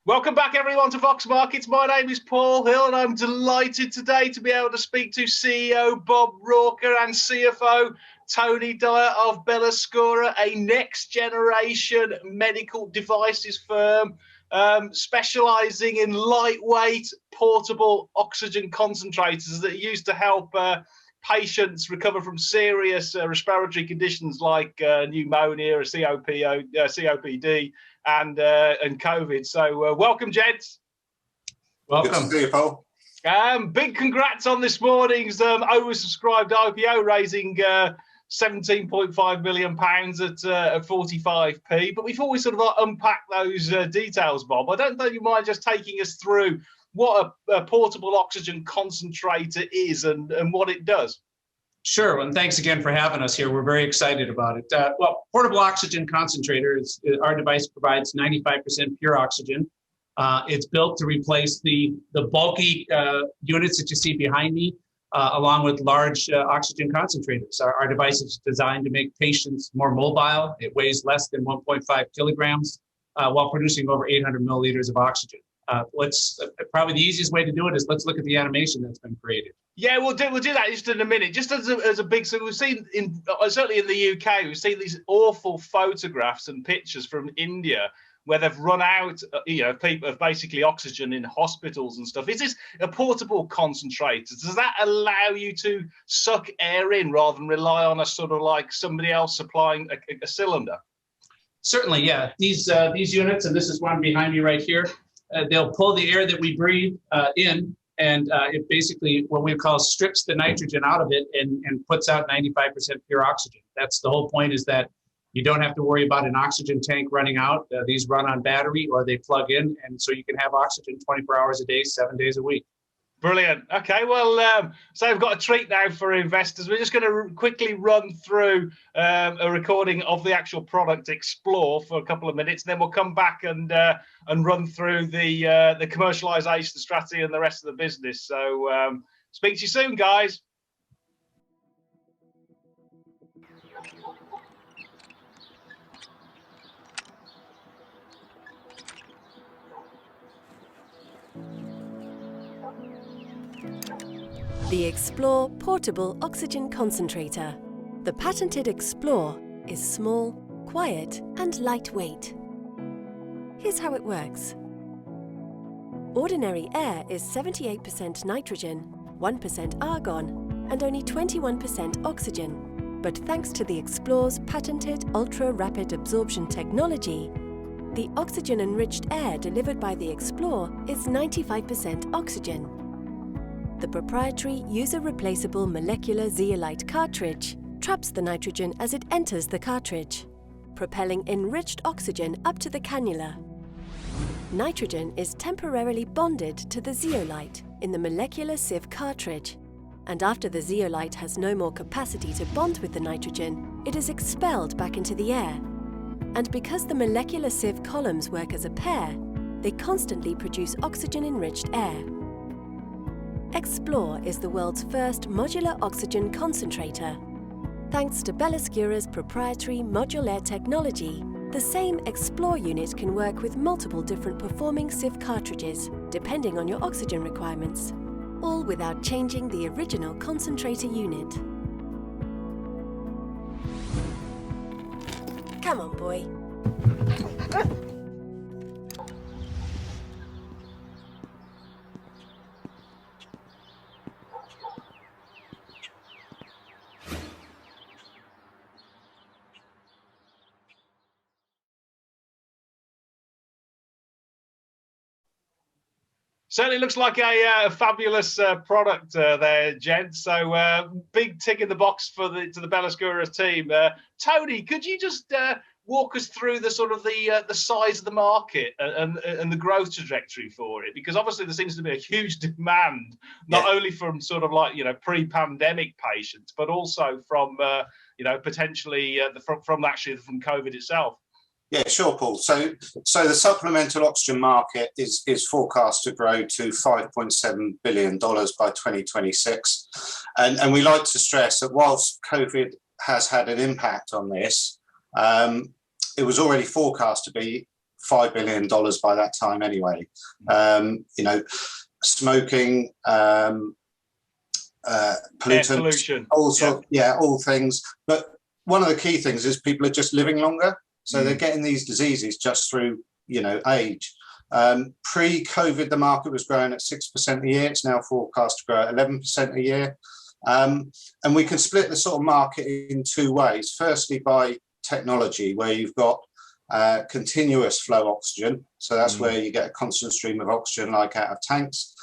Welcome back, everyone, to Vox Markets. My name is Paul Hill, and I'm delighted today to be able to speak to CEO Bob Rauker and CFO Tony Dyer of Belluscura, a next-generation medical devices firm specialising in lightweight, portable oxygen concentrators that are used to help patients recover from serious respiratory conditions like pneumonia, or COPD, and COVID. So welcome, gents. Welcome. Good to see you, Paul. Big congrats on this morning's oversubscribed IPO, raising £17.5 million at 45p. But before we sort of unpack those details, Bob, I don't know if you mind just taking us through what a portable oxygen concentrator is and what it does. Sure, and thanks again for having us here. We're very excited about it. Well, portable oxygen concentrator, our device provides 95% pure oxygen. It's built to replace the bulky units that you see behind me, along with large oxygen concentrators. Our device is designed to make patients more mobile. It weighs less than 1.5 kilograms while producing over 800 milliliters of oxygen. Probably the easiest way to do it is let's look at the animation that's been created. Yeah, we'll do that just in a minute. Just as a big, so we've seen certainly in the UK, we've seen these awful photographs and pictures from India where they've run out, people of basically oxygen in hospitals and stuff. Is this a portable concentrator? Does that allow you to suck air in rather than rely on a sort of like somebody else supplying a cylinder? Certainly, yeah. These units, and this is one behind me right here, they'll pull the air that we breathe in. And it basically, what we call, strips the nitrogen out of it and puts out 95% pure oxygen. That's the whole point, is that you don't have to worry about an oxygen tank running out. These run on battery or they plug in, and so you can have oxygen 24 hours a day, 7 days a week. Brilliant. Okay, well, so we've got a treat now for investors. We're just going to quickly run through a recording of the actual product Explore for a couple of minutes, and then we'll come back and run through the commercialization strategy and the rest of the business. So speak to you soon, guys. The Explore Portable Oxygen Concentrator. The patented Explore is small, quiet, and lightweight. Here's how it works. Ordinary air is 78% nitrogen, 1% argon, and only 21% oxygen. But thanks to the Explore's patented ultra-rapid absorption technology, the oxygen-enriched air delivered by the Explore is 95% oxygen. The proprietary user-replaceable molecular zeolite cartridge traps the nitrogen as it enters the cartridge, propelling enriched oxygen up to the cannula. Nitrogen is temporarily bonded to the zeolite in the molecular sieve cartridge, and after the zeolite has no more capacity to bond with the nitrogen, it is expelled back into the air. And because the molecular sieve columns work as a pair, they constantly produce oxygen-enriched air. Explore is the world's first modular oxygen concentrator. Thanks to Belluscura's proprietary module air technology, the same Explore unit can work with multiple different performing sieve cartridges, depending on your oxygen requirements, all without changing the original concentrator unit. Come on, boy. Certainly looks like a fabulous product there, gents. So big tick in the box for the Belluscura team. Tony, could you just walk us through the sort of the size of the market and the growth trajectory for it? Because obviously there seems to be a huge demand, not only from sort of like pre-pandemic patients, but also from potentially from COVID itself. Yeah, sure, Paul. So the supplemental oxygen market is forecast to grow to $5.7 billion by 2026. And we like to stress that whilst COVID has had an impact on this, it was already forecast to be $5 billion by that time anyway. You know, smoking, pollutants, all things. But one of the key things is people are just living longer. So they're getting these diseases just through, you know, age. Pre-COVID, the market was growing at 6% a year. It's now forecast to grow at 11% a year. And we can split the sort of market in two ways. Firstly, by technology, where you've got continuous flow oxygen. So that's where you get a constant stream of oxygen like out of tanks.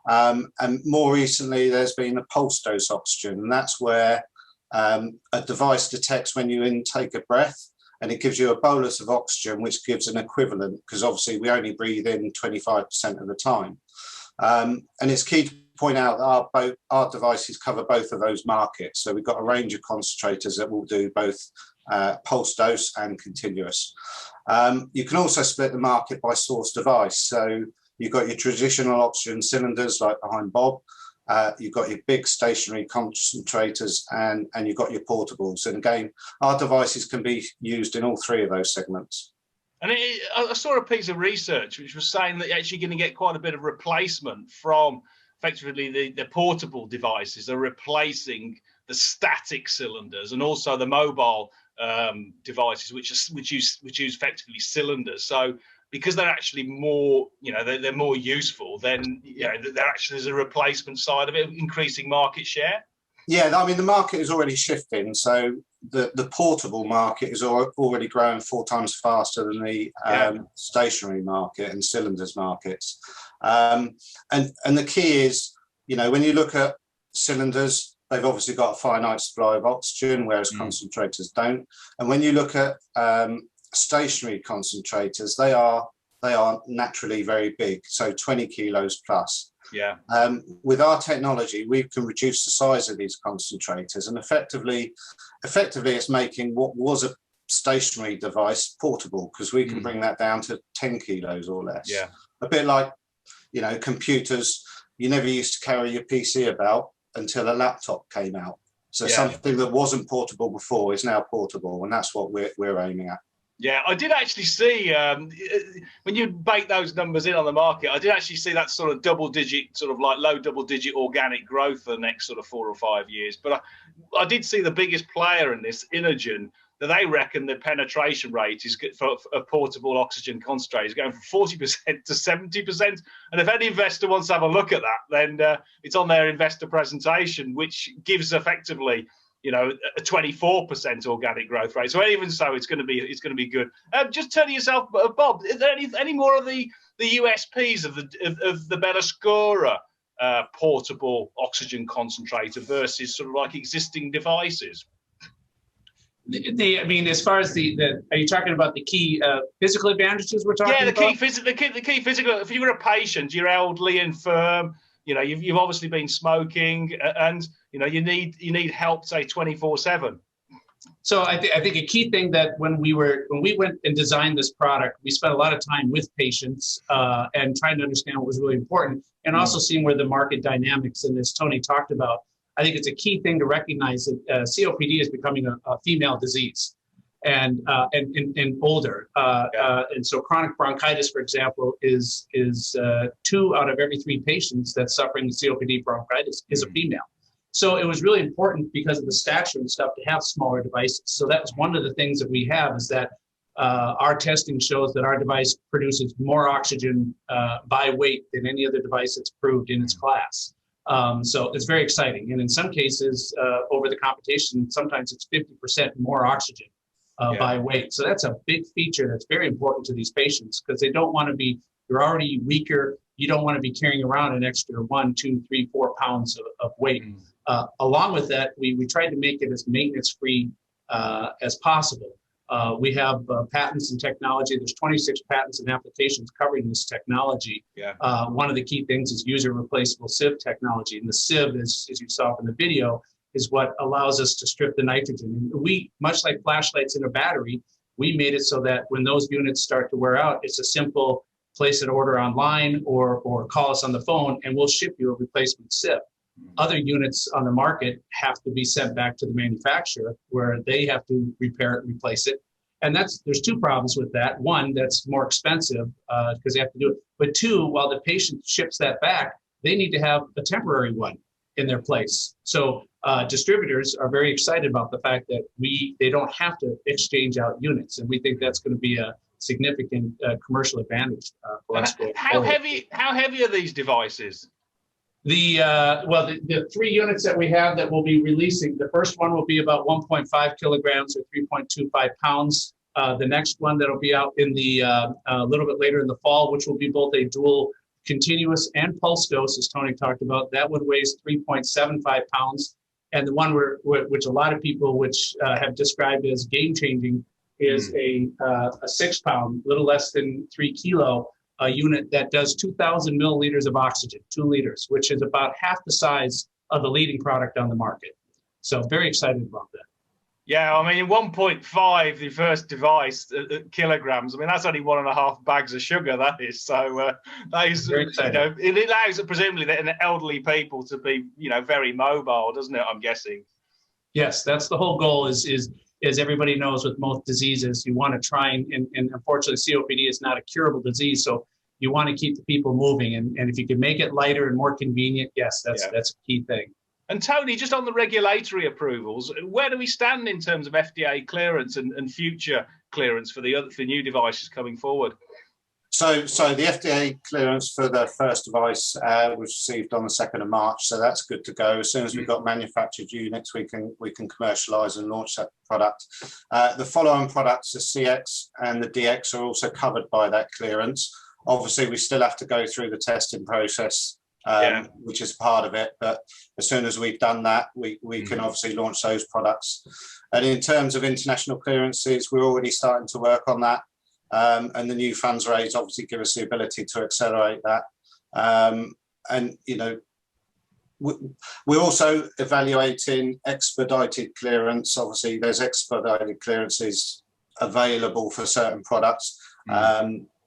And more recently, there's been a pulse dose oxygen. And that's where a device detects when you intake a breath, and it gives you a bolus of oxygen, which gives an equivalent, because obviously we only breathe in 25% of the time. And it's key to point out that our devices cover both of those markets. So we've got a range of concentrators that will do both pulse dose and continuous. You can also split the market by source device. So you've got your traditional oxygen cylinders like behind Bob. You've got your big stationary concentrators, and you've got your portables. And again, our devices can be used in all three of those segments. And I saw a piece of research which was saying that you're actually going to get quite a bit of replacement from effectively the portable devices are replacing the static cylinders and also the mobile devices, which use effectively cylinders. So because they're actually more, you know, they're more useful, then, you know, there actually is a replacement side of it, increasing market share. Yeah, I mean, the market is already shifting. So the portable market is already growing 4 times faster than the stationary market and cylinders markets. And the key is, you know, when you look at cylinders, they've obviously got a finite supply of oxygen, whereas concentrators don't. And when you look at stationary concentrators, they are naturally very big, so 20 kilos plus. With our technology, we can reduce the size of these concentrators, and effectively it's making what was a stationary device portable, because we can bring that down to 10 kilos or less. A bit like, you know, computers, you never used to carry your PC about until a laptop came out. So something that wasn't portable before is now portable, and that's what we're aiming at. Yeah, I did actually see, when you bake those numbers in on the market, I did actually see that sort of double-digit, sort of like low double-digit organic growth for the next sort of 4 or 5 years. But I did see the biggest player in this, Inogen, that they reckon the penetration rate is for a portable oxygen concentrator is going from 40% to 70%. And if any investor wants to have a look at that, then it's on their investor presentation, which gives effectively, you know, a 24% organic growth rate. So even so, it's going to be good. Just tell yourself, Bob, is there any more of the USPs of the Belluscura portable oxygen concentrator versus sort of like existing devices? I mean, as far as are you talking about the key physical advantages we're talking about? Yeah, the key physical. If you're a patient, you're elderly, infirm, you know, you've obviously been smoking, and you know you need help, say 24/7. So I think a key thing that when we went and designed this product, we spent a lot of time with patients and trying to understand what was really important, and also seeing where the market dynamics, and as Tony talked about, I think it's a key thing to recognize that COPD is becoming a female disease, and older, and so chronic bronchitis, for example, is 2 out of every 3 patients that's suffering COPD bronchitis is a female. So it was really important because of the stature and stuff to have smaller devices. So that's one of the things that we have, is that our testing shows that our device produces more oxygen by weight than any other device that's approved in its class. So it's very exciting. And in some cases, over the competition, sometimes it's 50% more oxygen by weight. So that's a big feature that's very important to these patients, because they don't want to be, you're already weaker. You don't want to be carrying around an extra 1, 2, 3, 4 pounds of weight. Along with that, we tried to make it as maintenance-free as possible. We have patents and technology. There's 26 patents and applications covering this technology. One of the key things is user replaceable sieve technology. And the sieve, as you saw from the video, is what allows us to strip the nitrogen. And we, much like flashlights in a battery, we made it so that when those units start to wear out, it's a simple place an order online or call us on the phone, and we'll ship you a replacement sieve. Other units on the market have to be sent back to the manufacturer, where they have to repair it and replace it. And there's two problems with that. One, that's more expensive because they have to do it. But two, while the patient ships that back, they need to have a temporary one in their place. So distributors are very excited about the fact that they don't have to exchange out units, and we think that's going to be a significant commercial advantage for us. How heavy are these devices? The 3 units that we have that we'll be releasing, the first one will be about 1.5 kilograms or 3.25 pounds. The next one that'll be out in the a little bit later in the fall, which will be both a dual continuous and pulse dose, as Tony talked about. That one weighs 3.75 pounds. And the one which a lot of people have described as game-changing is a 6 pound, little less than 3 kilo, a unit that does 2,000 milliliters of oxygen, 2 liters, which is about half the size of the leading product on the market. So very excited about that. Yeah, I mean, 1.5, the first device, kilograms. I mean, that's only 1.5 bags of sugar, that is. So that is, it allows presumably the elderly people to be, very mobile, doesn't it? I'm guessing. Yes, that's the whole goal. Is everybody knows with most diseases, you want to try and unfortunately COPD is not a curable disease, so you want to keep the people moving. And if you can make it lighter and more convenient, yes, that's a key thing. And Tony, just on the regulatory approvals, where do we stand in terms of FDA clearance and future clearance for new devices coming forward? So the FDA clearance for the first device was received on the 2nd of March, so that's good to go. As soon as we've got manufactured units, we can commercialise and launch that product. The follow-on products, the CX and the DX, are also covered by that clearance. Obviously, we still have to go through the testing process, which is part of it. But as soon as we've done that, we can obviously launch those products. And in terms of international clearances, we're already starting to work on that. And the new funds raise obviously give us the ability to accelerate that. We're also evaluating expedited clearance. Obviously, there's expedited clearances available for certain products.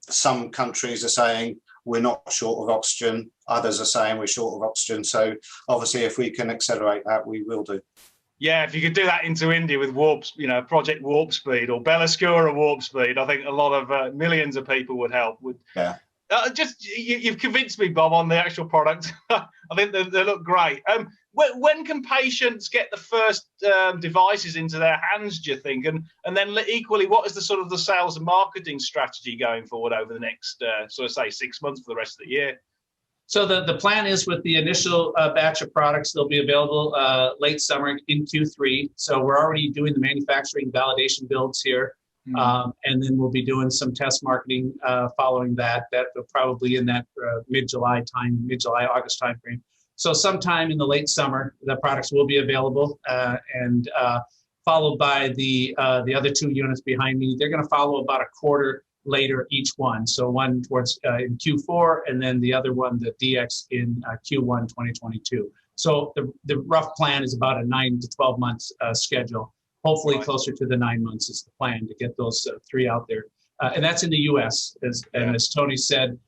Some countries are saying we're not short of oxygen. Others are saying we're short of oxygen. So obviously, if we can accelerate that, we will do. Yeah, if you could do that into India with Project Warp Speed or Belluscura Warp Speed, I think a lot of millions of people would help. You've convinced me, Bob, on the actual product. I think they look great. When can patients get the first devices into their hands, do you think? And then equally, what is the sort of the sales and marketing strategy going forward over the next, 6 months for the rest of the year? So the plan is with the initial batch of products, they'll be available late summer in Q3. So we're already doing the manufacturing validation builds here. And then we'll be doing some test marketing following that. That will probably in that mid-July, August timeframe. So sometime in the late summer, the products will be available and followed by the other 2 units behind me. They're going to follow about a quarter later each one. So one towards in Q4 and then the other one, the DX, in Q1 2022. So the rough plan is about a 9 to 12 months schedule. Hopefully closer to the 9 months is the plan to get those 3 out there. And that's in the US. As Tony said,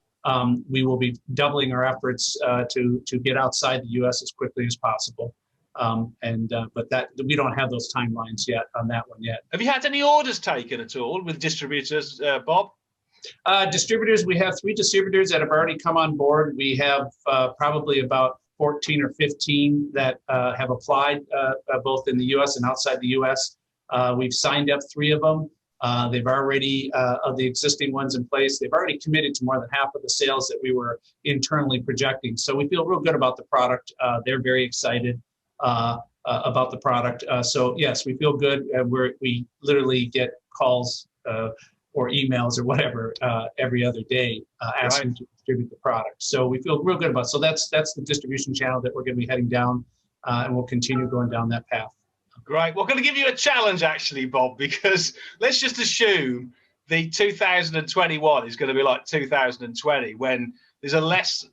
we will be doubling our efforts to get outside the US as quickly as possible. But that we don't have those timelines yet on that one yet. Have you had any orders taken at all with distributors, Bob? Distributors, we have 3 distributors that have already come on board. We have probably about 14 or 15 that have applied both in the US and outside the US. We've signed up 3 of them. They've already, of the existing ones in place, they've already committed to more than half of the sales that we were internally projecting. So we feel real good about the product. They're very excited about the product. So yes, we feel good. We literally get calls or emails or whatever every other day asking to distribute the product. So we feel real good about it. So that's the distribution channel that we're going to be heading down, and we'll continue going down that path. Great. We're going to give you a challenge, actually, Bob, because let's just assume the 2021 is going to be like 2020 when there's a less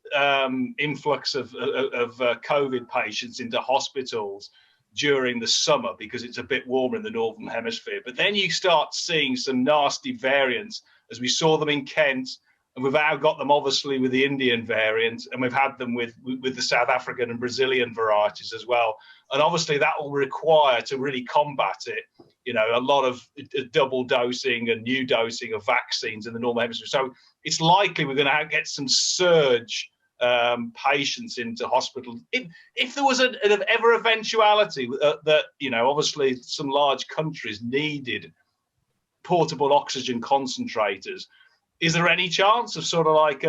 influx of COVID patients into hospitals during the summer because it's a bit warmer in the Northern Hemisphere. But then you start seeing some nasty variants, as we saw them in Kent, And we've now got them obviously with the Indian variant, and we've had them with the South African and Brazilian varieties as well. And obviously that will require, to really combat it, you know, a lot of double dosing and new dosing of vaccines in the northern hemisphere. So it's likely we're going to get some surge patients into hospital. If there was an ever eventuality that, you know, obviously some large countries needed portable oxygen concentrators, is there any chance of sort of like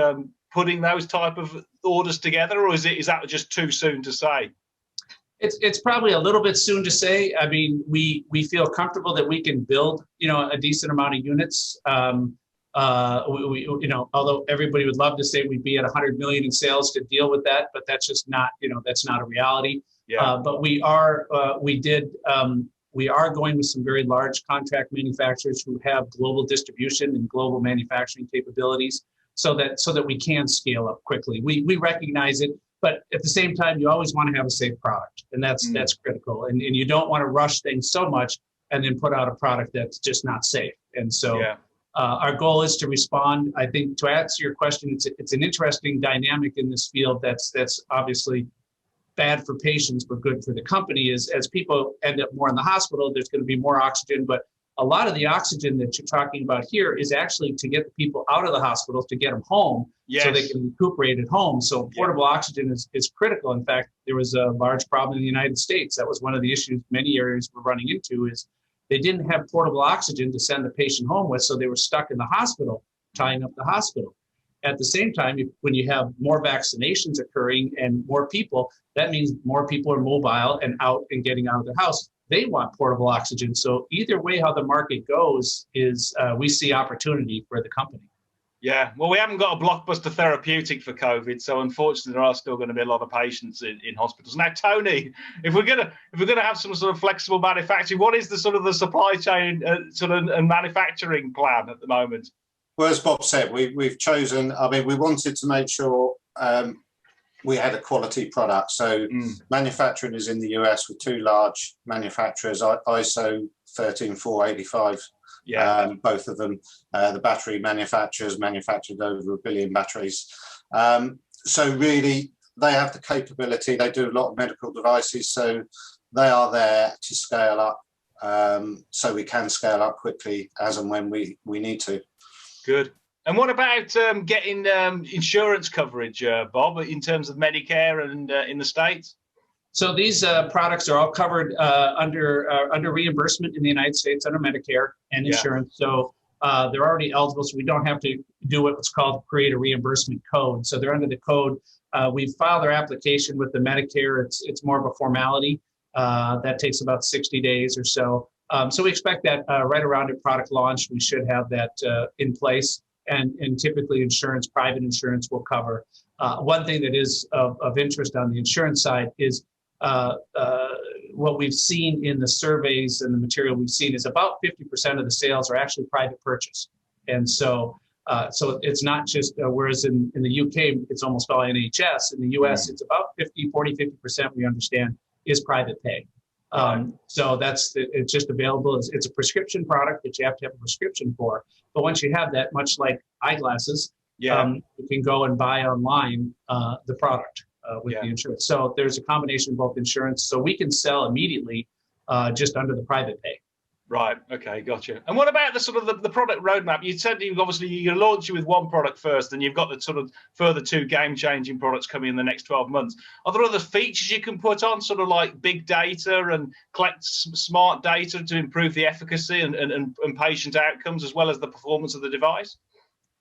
putting those type of orders together, or is that just too soon to say? It's probably a little bit soon to say. I mean, we feel comfortable that we can build, you know, a decent amount of units. You know, although everybody would love to say we'd be at 100 million in sales to deal with that, but that's just not, you know, that's not a reality. Yeah. But we are going with some very large contract manufacturers who have global distribution and global manufacturing capabilities, so that we can scale up quickly. We recognize it, but at the same time, you always want to have a safe product, and that's critical. And you don't want to rush things so much and then put out a product that's just not safe. And so our goal is to respond. I think, to answer your question, it's an interesting dynamic in this field that's obviously bad for patients but good for the company. Is as people end up more in the hospital, there's going to be more oxygen, but a lot of the oxygen that you're talking about here is actually to get the people out of the hospitals, to get them home, so they can recuperate at home. So portable oxygen is critical. In fact, there was a large problem in the United States. That was one of the issues many areas were running into, is they didn't have portable oxygen to send the patient home with, so they were stuck in the hospital, tying up the hospital. At the same time, when you have more vaccinations occurring and more people, that means more people are mobile and out and getting out of their house. They want portable oxygen. So either way, how the market goes is we see opportunity for the company. Yeah, well, we haven't got a blockbuster therapeutic for COVID, so unfortunately, there are still going to be a lot of patients in hospitals. Now, Tony, if we're gonna have some sort of flexible manufacturing, what is the sort of the supply chain and manufacturing plan at the moment? Well, as Bob said, we've chosen. I mean, we wanted to make sure we had a quality product. So manufacturing is in the US with two large manufacturers, ISO 13485. Both of them. The battery manufacturers manufactured over 1 billion batteries. So really, they have the capability. They do a lot of medical devices, so they are there to scale up. So we can scale up quickly as and when we need to. Good. And what about getting insurance coverage, Bob, in terms of Medicare and in the States? So these products are all covered under reimbursement in the United States under Medicare and insurance. So they're already eligible, so we don't have to do what's called create a reimbursement code. So they're under the code. We've filed our application with the Medicare. It's more of a formality. That takes about 60 days or so. So we expect that right around a product launch, we should have that in place. And typically insurance, private insurance will cover. One thing that is of interest on the insurance side is what we've seen in the surveys and the material we've seen is about 50% of the sales are actually private purchase. And so it's not just, whereas in the UK, it's almost all NHS. In the US, it's about 50% we understand is private pay. So it's just available. It's a prescription product that you have to have a prescription for. But once you have that, much like eyeglasses, you can go and buy online the product with the insurance. So there's a combination of both insurance. So we can sell immediately just under the private pay. Right. Okay. Gotcha. And what about the sort of the product roadmap? You said you're launching with one product first, and you've got the sort of further two game-changing products coming in the next 12 months. Are there other features you can put on, sort of like big data and collect smart data to improve the efficacy and patient outcomes as well as the performance of the device?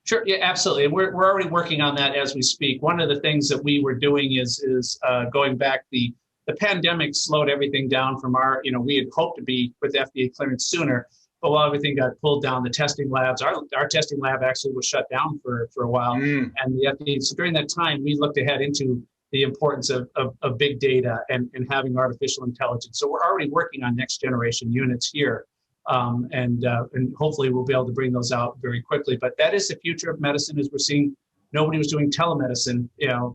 Sure. Yeah, absolutely. And we're already working on that as we speak. One of the things that we were doing is going back the pandemic slowed everything down from we had hoped to be with FDA clearance sooner, but while everything got pulled down, the testing labs, our testing lab actually was shut down for a while. And the FDA, so during that time, we looked ahead into the importance of big data and having artificial intelligence. So we're already working on next generation units here. And hopefully we'll be able to bring those out very quickly. But that is the future of medicine, as we're seeing. Nobody was doing telemedicine,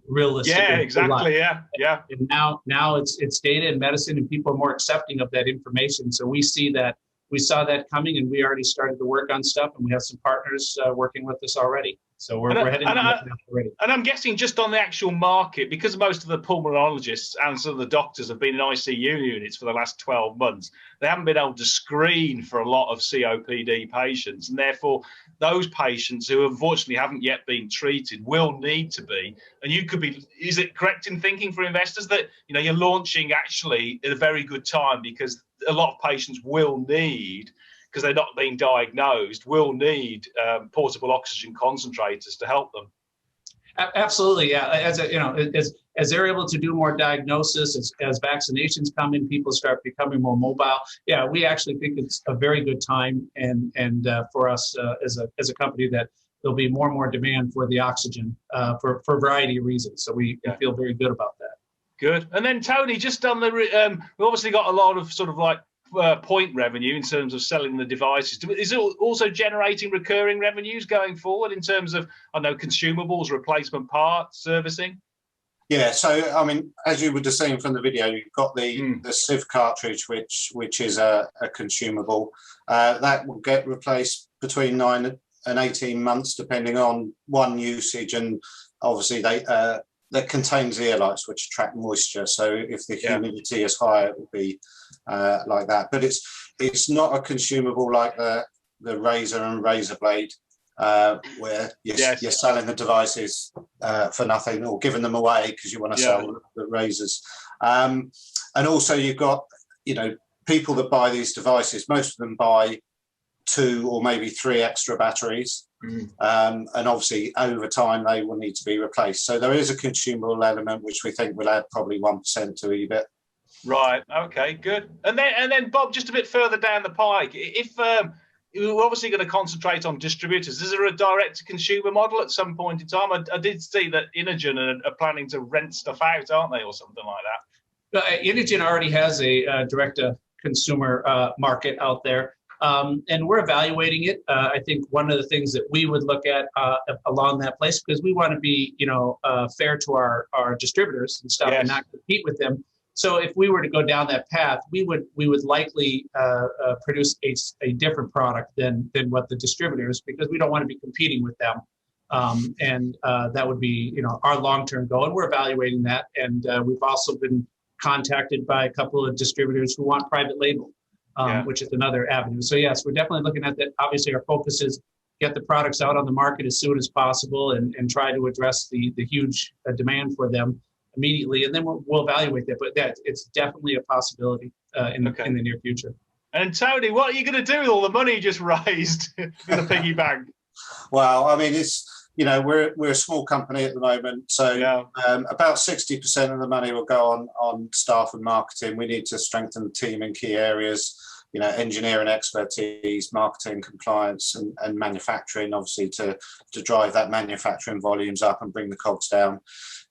realistically. Yeah, exactly. Yeah. And now it's data and medicine, and people are more accepting of that information. So we saw that coming, and we already started to work on stuff, and we have some partners working with us already. So we're heading in that already. And I'm guessing just on the actual market, because most of the pulmonologists and some of the doctors have been in ICU units for the last 12 months, they haven't been able to screen for a lot of COPD patients. And therefore, those patients who unfortunately haven't yet been treated will need to be. And you could be, is it correct in thinking for investors that, you know, you're launching actually at a very good time, because a lot of patients will need, because they're not being diagnosed, will need portable oxygen concentrators to help them. Absolutely, yeah. As they're able to do more diagnosis, as vaccinations come in, people start becoming more mobile. Yeah, we actually think it's a very good time, and for us as a company, that there'll be more and more demand for the oxygen for a variety of reasons. So we feel very good about that. Good. And then Tony, just on the, we obviously got a lot of sort of like point revenue in terms of selling the devices. Is it also generating recurring revenues going forward in terms of, I know, consumables, replacement parts, servicing? Yeah, so I mean, as you would have seen from the video, you've got the sieve cartridge, which is a consumable that will get replaced between 9 and 18 months, depending on one usage, and obviously that contains zeolites, which attract moisture. So if the humidity is high, it will be like that. But it's not a consumable like the razor and razor blade, where you're selling the devices for nothing, or giving them away because you want to sell the razors. And also you've got, you know, people that buy these devices, most of them buy 2 or maybe 3 extra batteries. And obviously over time they will need to be replaced. So there is a consumable element which we think will add probably 1% to EBIT. Right. Okay. Good. And then Bob, just a bit further down the pike, if we're obviously going to concentrate on distributors, is there a direct-to-consumer model at some point in time? I did see that Inogen are planning to rent stuff out, aren't they, or something like that? Inogen already has a direct-to-consumer market out there. And we're evaluating it. I think one of the things that we would look at along that place, because we want to be, you know, fair to our distributors and stuff, and not compete with them. So if we were to go down that path, we would likely produce a different product than what the distributors, because we don't want to be competing with them. And that would be, you know, our long-term goal. And we're evaluating that. And we've also been contacted by a couple of distributors who want private label. Which is another avenue. So yes, we're definitely looking at that. Obviously, our focus is get the products out on the market as soon as possible, and try to address the huge demand for them immediately, and then we'll evaluate that. But it's definitely a possibility in the near future. And Tony, what are you going to do with all the money you just raised in the piggy bank? Well, I mean, it's, you know, we're a small company at the moment, so about 60% of the money will go on staff and marketing. We need to strengthen the team in key areas, you know, engineering expertise, marketing, compliance, and manufacturing, obviously to drive that manufacturing volumes up and bring the COGS down.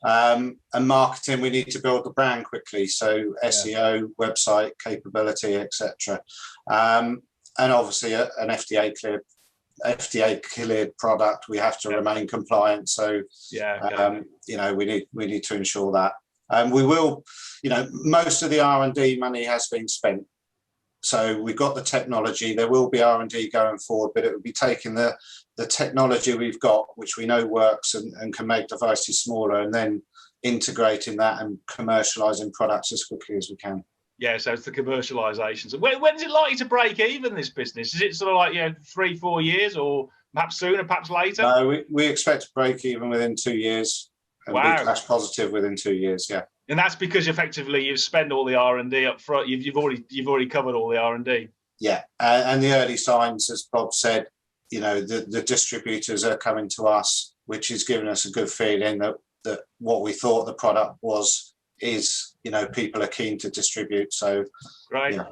And marketing, we need to build the brand quickly, so SEO, website capability, etc. And obviously an FDA cleared product, we have to remain compliant. So you know, we need to ensure that. We will, you know, most of the R&D money has been spent. So we've got the technology. There will be R&D going forward, but it will be taking the technology we've got, which we know works and can make devices smaller, and then integrating that and commercializing products as quickly as we can. Yeah, so it's the commercialization. So when's it likely to break even, this business? Is it sort of like, you know, 3-4 years, or perhaps sooner, perhaps later? No, we expect to break even within 2 years and be cash positive within 2 years. Yeah. And that's because effectively you've spent all the R&D up front. You've already covered all the R&D. Yeah, and the early signs, as Bob said, you know, the distributors are coming to us, which is giving us a good feeling that what we thought the product is, you know, people are keen to distribute. So right. Yeah.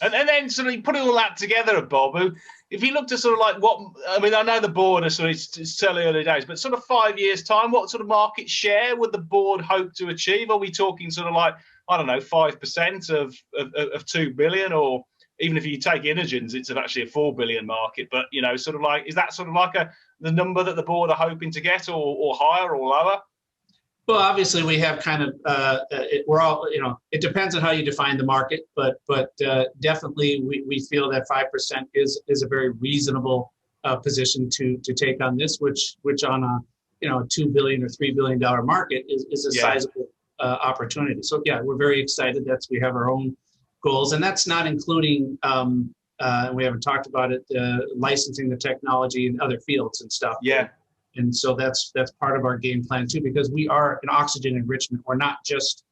And then sort of putting all that together, Bob, if you look to sort of like what, I mean, I know the board is sort of, it's still early days, but sort of 5 years time, what sort of market share would the board hope to achieve? Are we talking sort of like, I don't know, 5% of 2 billion, or even if you take Inogen's, it's actually a 4 billion market, but, you know, sort of like, is that sort of like the number that the board are hoping to get, or higher or lower? Well, obviously we have kind of, we're all, you know, it depends on how you define the market, but definitely we feel that 5% is a very reasonable position to take on this, which on a $2 billion or $3 billion market is a sizable opportunity. So yeah, we're very excited. We have our own goals, and that's not including we haven't talked about it, licensing the technology in other fields and stuff. Yeah. And so that's part of our game plan too, because we are an oxygen enrichment. We're not just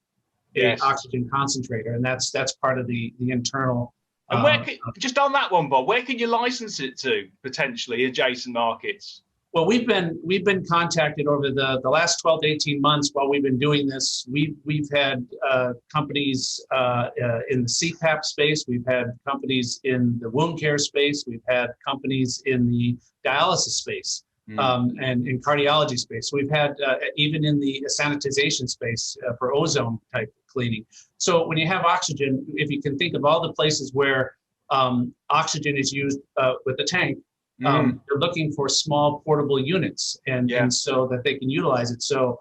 an oxygen concentrator, and that's part of the internal. And where just on that one, Bob, where can you license it to potentially adjacent markets? Well, we've been contacted over the last 12 to 18 months while we've been doing this. We've had companies in the CPAP space. We've had companies in the wound care space. We've had companies in the dialysis space and in cardiology space. So we've had even in the sanitization space for ozone type cleaning. So when you have oxygen, if you can think of all the places where oxygen is used with the tank, they're looking for small portable units and so that they can utilize it. So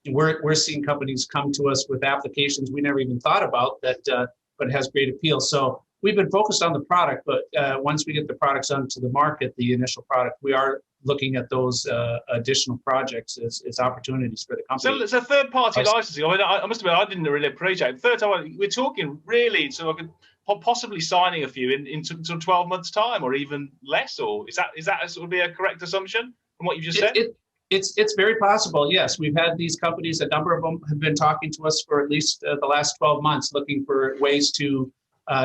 we're seeing companies come to us with applications we never even thought about that, but it has great appeal. So we've been focused on the product, but once we get the products onto the market, the initial product, we are looking at those additional projects as opportunities for the company. So it's a third-party licensing. I mean, I must admit, I didn't really appreciate it. Third time, we're talking really so possibly signing a few in 12 months' time, or even less. Or is that sort of be a correct assumption from what you just said? It's very possible. Yes, we've had these companies. A number of them have been talking to us for at least the last 12 months, looking for ways to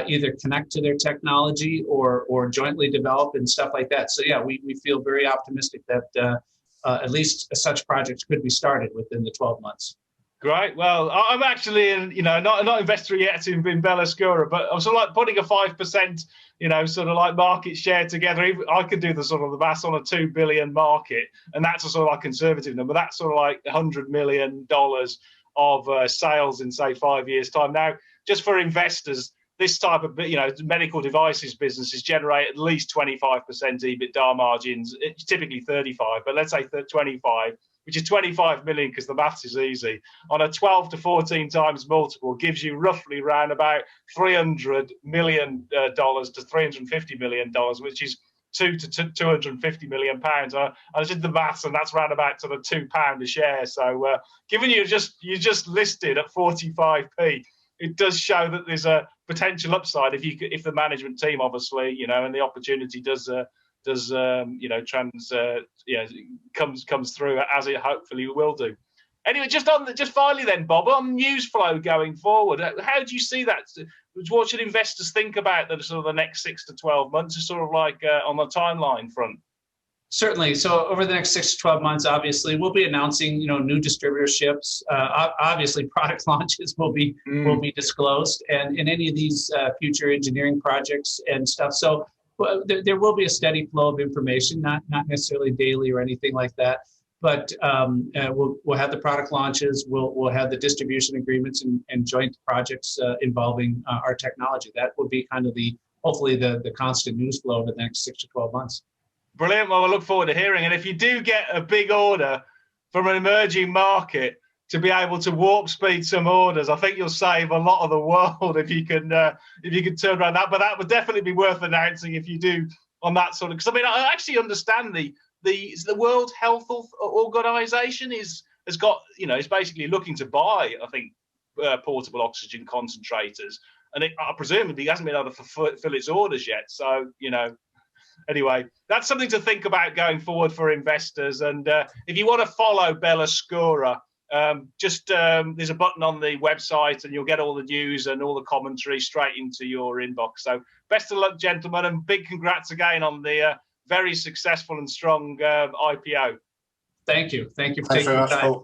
either connect to their technology or jointly develop and stuff like that. So yeah, we feel very optimistic that at least such projects could be started within the 12 months. Great. Well, I'm actually not an investor yet in Belluscura, but I'm sort of like putting a 5%, sort of like market share together. I could do the sort of the maths on a $2 billion market, and that's a sort of like conservative number. That's sort of like $100 million of sales in say 5 years' time. Now, just for investors, this type of medical devices businesses generate at least 25% EBITDA margins. It's typically 35, but let's say 25. Which is 25 million, because the maths is easy, on a 12 to 14 times multiple, gives you roughly around about $300 million to $350 million, which is £2 to £250 million. I did the maths, and that's around about sort of £2 a share. So given you just listed at 45p, it does show that there's a potential upside if the management team, obviously, and the opportunity comes through as it hopefully will do. Anyway, just finally then, Bob, on news flow going forward, how do you see that? What should investors think about the sort of the next 6 to 12 months, sort of like on the timeline front? Certainly. So over the next 6 to 12 months, obviously, we'll be announcing, new distributorships. Obviously, product launches will be disclosed, and in any of these future engineering projects and stuff. So there will be a steady flow of information, not necessarily daily or anything like that, but we'll have the product launches, we'll have the distribution agreements and joint projects involving our technology. That will be kind of hopefully the constant news flow over the next 6 to 12 months. Brilliant. Well, I look forward to hearing. And if you do get a big order from an emerging market to be able to warp speed some orders, I think you'll save a lot of the world if you can turn around that. But that would definitely be worth announcing if you do on that sort of. Because I mean, I actually understand the World Health Organization is basically looking to buy, I think, portable oxygen concentrators, and presumably hasn't been able to fulfill its orders yet. So anyway, that's something to think about going forward for investors. And if you want to follow Belluscura, there's a button on the website, and you'll get all the news and all the commentary straight into your inbox. So best of luck, gentlemen, and big congrats again on the very successful and strong IPO. Thank you. Thank you for taking the time.